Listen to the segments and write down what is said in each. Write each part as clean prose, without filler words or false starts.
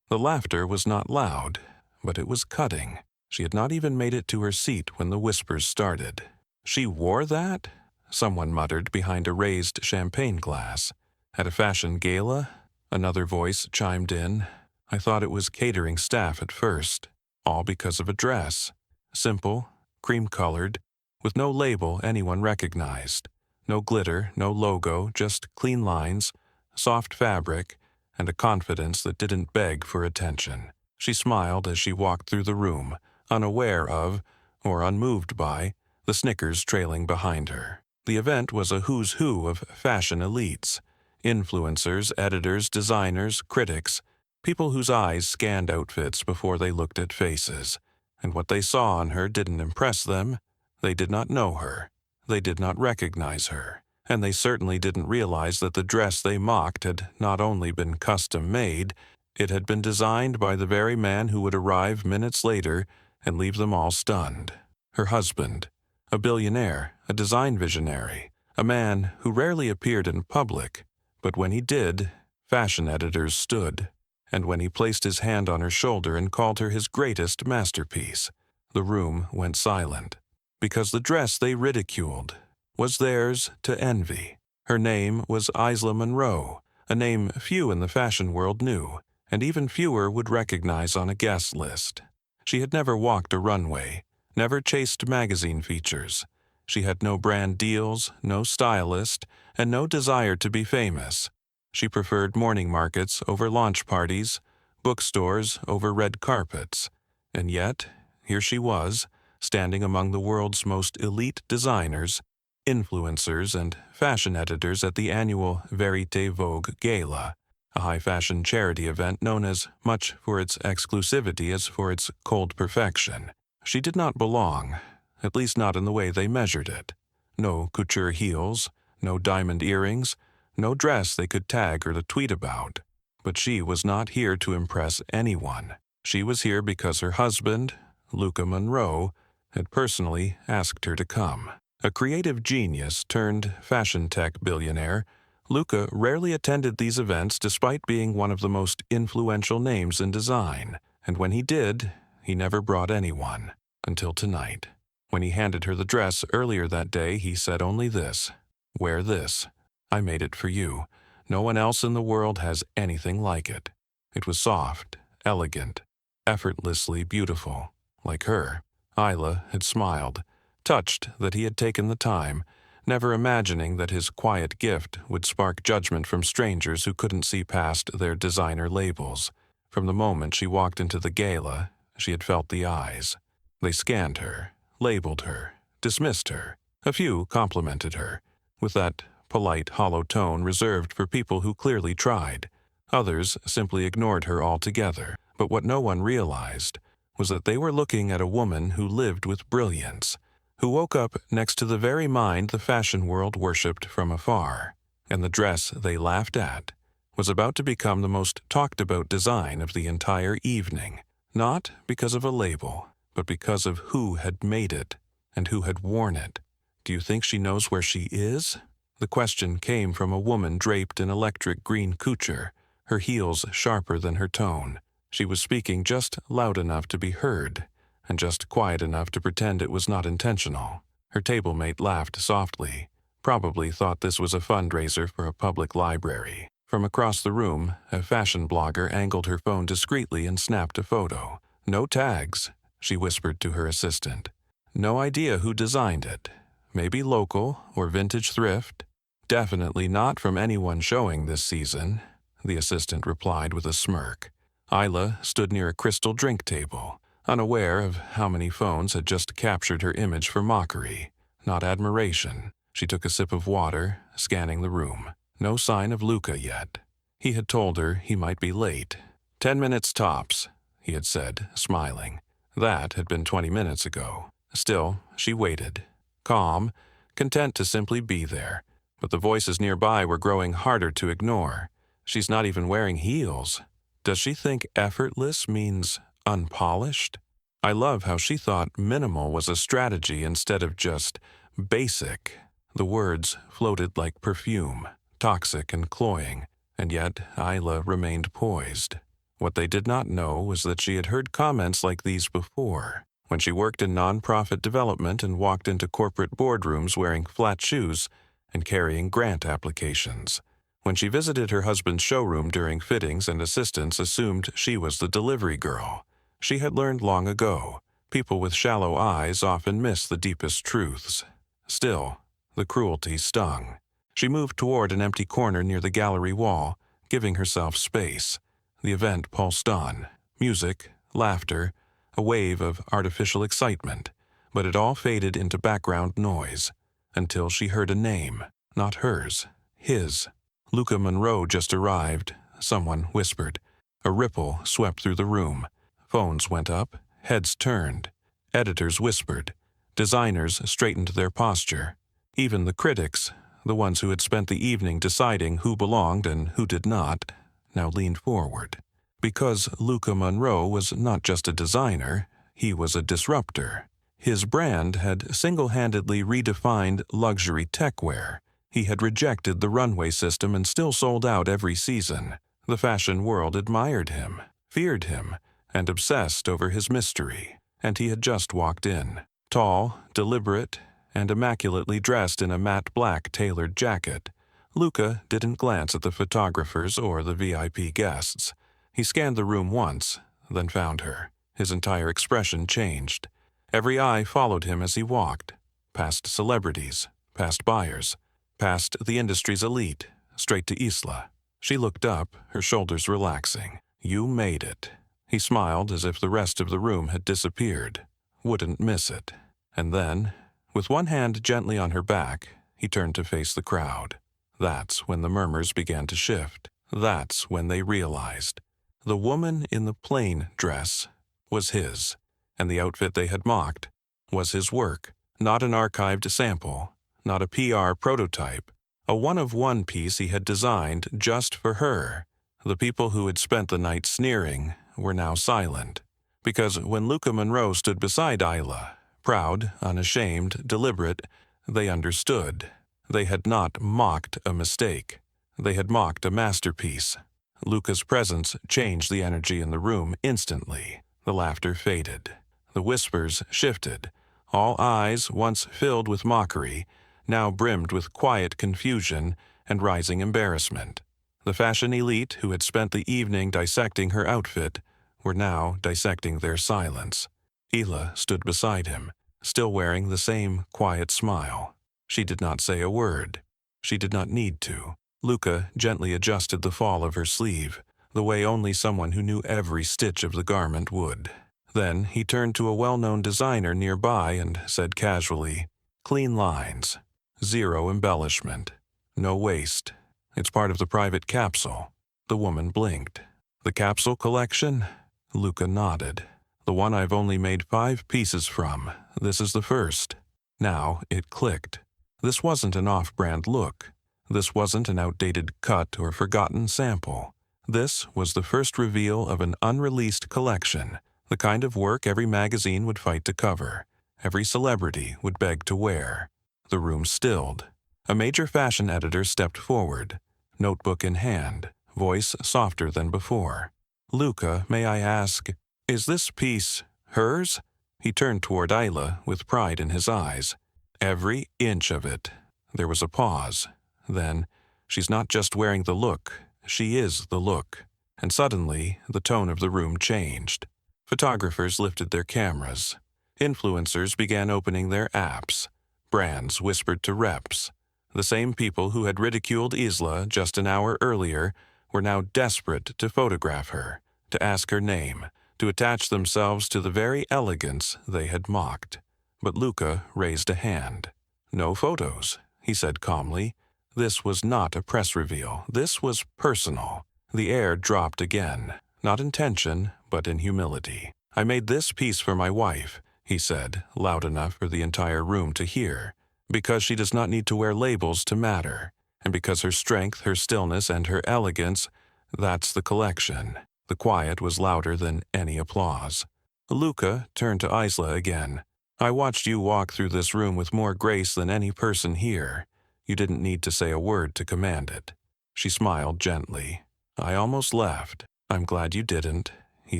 The laughter was not loud, but it was cutting. She had not even made it to her seat when the whispers started. "She wore that?" someone muttered behind a raised champagne glass. "At a fashion gala?" Another voice chimed in. "I thought it was catering staff at first. All because of a dress. Simple, cream-colored, with no label anyone recognized. No glitter, no logo, just clean lines, soft fabric, and a confidence that didn't beg for attention." She smiled as she walked through the room, unaware of, or unmoved by, the snickers trailing behind her. The event was a who's who of fashion elites. Influencers, editors, designers, critics, people whose eyes scanned outfits before they looked at faces. And what they saw on her didn't impress them. They did not know her. They did not recognize her. And they certainly didn't realize that the dress they mocked had not only been custom-made, it had been designed by the very man who would arrive minutes later and leave them all stunned. Her husband, a billionaire, a design visionary, a man who rarely appeared in public, but when he did, fashion editors stood. And when he placed his hand on her shoulder and called her his greatest masterpiece, the room went silent. Because the dress they ridiculed was theirs to envy. Her name was Isla Monroe, a name few in the fashion world knew, and even fewer would recognize on a guest list. She had never walked a runway, never chased magazine features. She had no brand deals, no stylist, and no desire to be famous. She preferred morning markets over launch parties, bookstores over red carpets. And yet, here she was, standing among the world's most elite designers, influencers, and fashion editors at the annual Verité Vogue Gala, a high-fashion charity event known as much for its exclusivity as for its cold perfection. She did not belong, at least not in the way they measured it. No couture heels, no diamond earrings, no dress they could tag or to tweet about. But she was not here to impress anyone. She was here because her husband, Luca Monroe, had personally asked her to come. A creative genius turned fashion tech billionaire, Luca rarely attended these events despite being one of the most influential names in design. And when he did, he never brought anyone. Until tonight. When he handed her the dress earlier that day, he said only this: "Wear this. I made it for you. No one else in the world has anything like it." It was soft, elegant, effortlessly beautiful. Like her, Isla had smiled, touched that he had taken the time, never imagining that his quiet gift would spark judgment from strangers who couldn't see past their designer labels. From the moment she walked into the gala, she had felt the eyes. They scanned her, labeled her, dismissed her. A few complimented her, with that polite, hollow tone reserved for people who clearly tried. Others simply ignored her altogether. But what no one realized was that they were looking at a woman who lived with brilliance, who woke up next to the very mind the fashion world worshipped from afar. And the dress they laughed at was about to become the most talked-about design of the entire evening, not because of a label, but because of who had made it and who had worn it. "Do you think she knows where she is?" The question came from a woman draped in electric green couture, her heels sharper than her tone. She was speaking just loud enough to be heard, and just quiet enough to pretend it was not intentional. Her table-mate laughed softly, probably thought this was a fundraiser for a public library. From across the room, a fashion blogger angled her phone discreetly and snapped a photo. "No tags," she whispered to her assistant. "No idea who designed it. Maybe local or vintage thrift. Definitely not from anyone showing this season," the assistant replied with a smirk. Isla stood near a crystal drink table, unaware of how many phones had just captured her image for mockery, not admiration. She took a sip of water, scanning the room. No sign of Luca yet. He had told her he might be late. 10 minutes tops, he had said, smiling. That had been 20 minutes ago. Still, she waited, calm, content to simply be there. But the voices nearby were growing harder to ignore. "She's not even wearing heels. Does she think effortless means unpolished?" I love how she thought minimal was a strategy instead of just basic. The words floated like perfume, toxic and cloying, and yet Isla remained poised. What they did not know was that she had heard comments like these before, when she worked in nonprofit development and walked into corporate boardrooms wearing flat shoes and carrying grant applications. When she visited her husband's showroom during fittings and assistants assumed she was the delivery girl. She had learned long ago, people with shallow eyes often miss the deepest truths. Still, the cruelty stung. She moved toward an empty corner near the gallery wall, giving herself space. The event pulsed on. Music, laughter, a wave of artificial excitement, but it all faded into background noise, until she heard a name, not hers, his. Luca Monroe just arrived, someone whispered. A ripple swept through the room. Phones went up, heads turned. Editors whispered. Designers straightened their posture. Even the critics, the ones who had spent the evening deciding who belonged and who did not, now leaned forward. Because Luca Monroe was not just a designer, he was a disruptor. His brand had single-handedly redefined luxury techwear. He had rejected the runway system and still sold out every season. The fashion world admired him, feared him, and obsessed over his mystery. And he had just walked in, tall, deliberate, and immaculately dressed in a matte black tailored jacket. Luca didn't glance at the photographers or the VIP guests. He scanned the room once, then found her. His entire expression changed. Every eye followed him as he walked, past celebrities, past buyers, past the industry's elite, straight to Isla. She looked up, her shoulders relaxing. "You made it." He smiled as if the rest of the room had disappeared. Wouldn't miss it. And then, with one hand gently on her back, he turned to face the crowd. That's when the murmurs began to shift. That's when they realized. The woman in the plain dress was his, and the outfit they had mocked was his work, not an archived sample, not a PR prototype, a one-of-one piece he had designed just for her. The people who had spent the night sneering were now silent, because when Luca Monroe stood beside Isla, proud, unashamed, deliberate, they understood. They had not mocked a mistake. They had mocked a masterpiece. Luca's presence changed the energy in the room instantly. The laughter faded. The whispers shifted. All eyes, once filled with mockery, now brimmed with quiet confusion and rising embarrassment. The fashion elite who had spent the evening dissecting her outfit were now dissecting their silence. Hila stood beside him, still wearing the same quiet smile. She did not say a word. She did not need to. Luca gently adjusted the fall of her sleeve, the way only someone who knew every stitch of the garment would. Then he turned to a well-known designer nearby and said casually, "Clean lines. Zero embellishment. No waste. It's part of the private capsule." The woman blinked. "The capsule collection?" Luca nodded. "The one I've only made 5 pieces from. This is the first." Now it clicked. This wasn't an off-brand look. This wasn't an outdated cut or forgotten sample. This was the first reveal of an unreleased collection, the kind of work every magazine would fight to cover, every celebrity would beg to wear. The room stilled. A major fashion editor stepped forward, notebook in hand, voice softer than before. "Luca, may I ask, is this piece hers?" He turned toward Isla with pride in his eyes. "Every inch of it." There was a pause. Then, "She's not just wearing the look, she is the look." And suddenly, the tone of the room changed. Photographers lifted their cameras. Influencers began opening their apps. Brands whispered to reps. The same people who had ridiculed Isla just an hour earlier were now desperate to photograph her, to ask her name, to attach themselves to the very elegance they had mocked. But Luca raised a hand. "No photos," he said calmly. This was not a press reveal. This was personal. The air dropped again, not in tension, but in humility. "I made this piece for my wife," he said, loud enough for the entire room to hear, "because she does not need to wear labels to matter, and because her strength, her stillness, and her elegance, that's the collection." The quiet was louder than any applause. Luca turned to Isla again. "I watched you walk through this room with more grace than any person here. You didn't need to say a word to command it." She smiled gently. "I almost left." "I'm glad you didn't," he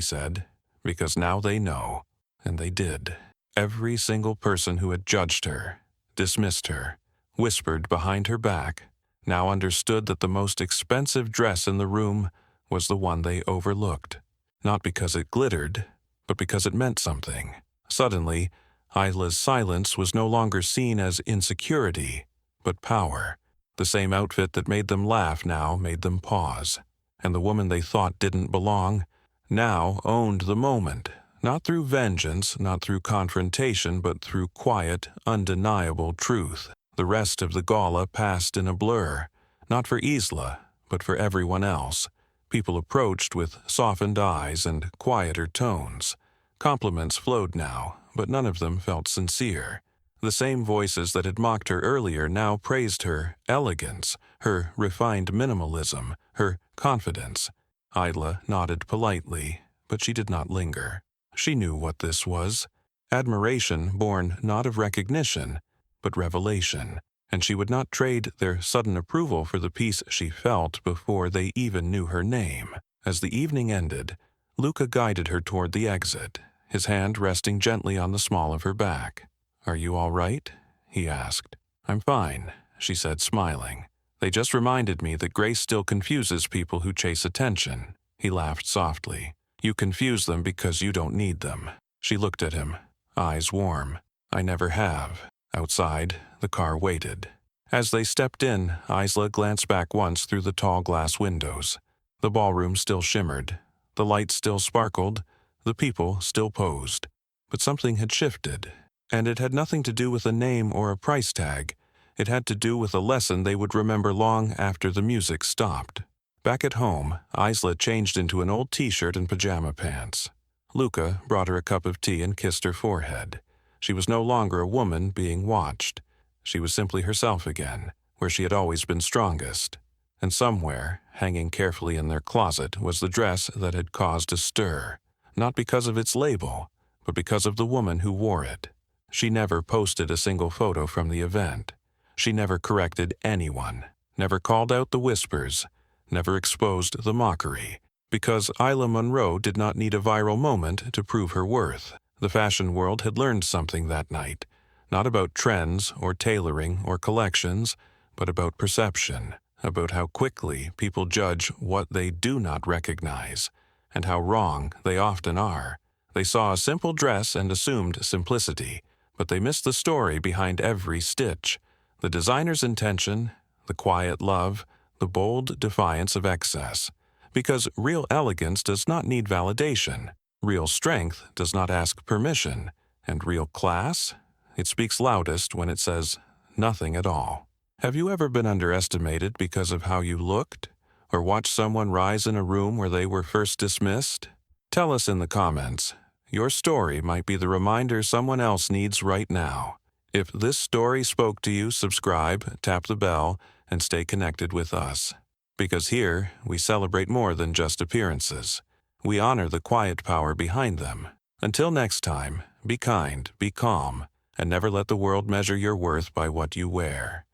said, "because now they know." And they did. Every single person who had judged her, dismissed her, whispered behind her back, now understood that the most expensive dress in the room was the one they overlooked. Not because it glittered, but because it meant something. Suddenly, Isla's silence was no longer seen as insecurity, but power. The same outfit that made them laugh now made them pause. And the woman they thought didn't belong now owned the moment, not through vengeance, not through confrontation, but through quiet, undeniable truth. The rest of the gala passed in a blur, not for Isla, but for everyone else. People approached with softened eyes and quieter tones. Compliments flowed now, but none of them felt sincere. The same voices that had mocked her earlier now praised her elegance, her refined minimalism, her confidence. Isla nodded politely, but she did not linger. She knew what this was. Admiration born not of recognition, but revelation, and she would not trade their sudden approval for the peace she felt before they even knew her name. As the evening ended, Luca guided her toward the exit, his hand resting gently on the small of her back. "Are you all right?" he asked. "I'm fine," she said, smiling. "They just reminded me that grace still confuses people who chase attention." He laughed softly. "You confuse them because you don't need them." She looked at him, eyes warm. "I never have." Outside, the car waited. As they stepped in, Isla glanced back once through the tall glass windows. The ballroom still shimmered. The lights still sparkled. The people still posed. But something had shifted, and it had nothing to do with a name or a price tag. It had to do with a lesson they would remember long after the music stopped. Back at home, Isla changed into an old t-shirt and pajama pants. Luca brought her a cup of tea and kissed her forehead. She was no longer a woman being watched. She was simply herself again, where she had always been strongest. And somewhere, hanging carefully in their closet, was the dress that had caused a stir, not because of its label, but because of the woman who wore it. She never posted a single photo from the event. She never corrected anyone, never called out the whispers, never exposed the mockery, because Isla Monroe did not need a viral moment to prove her worth. The fashion world had learned something that night, not about trends or tailoring or collections, but about perception, about how quickly people judge what they do not recognize, and how wrong they often are. They saw a simple dress and assumed simplicity, but they missed the story behind every stitch, the designer's intention, the quiet love, the bold defiance of excess. Because real elegance does not need validation. Real strength does not ask permission. And real class? It speaks loudest when it says nothing at all. Have you ever been underestimated because of how you looked? Or watched someone rise in a room where they were first dismissed? Tell us in the comments. Your story might be the reminder someone else needs right now. If this story spoke to you, subscribe, tap the bell, and stay connected with us. Because here, we celebrate more than just appearances. We honor the quiet power behind them. Until next time, be kind, be calm, and never let the world measure your worth by what you wear.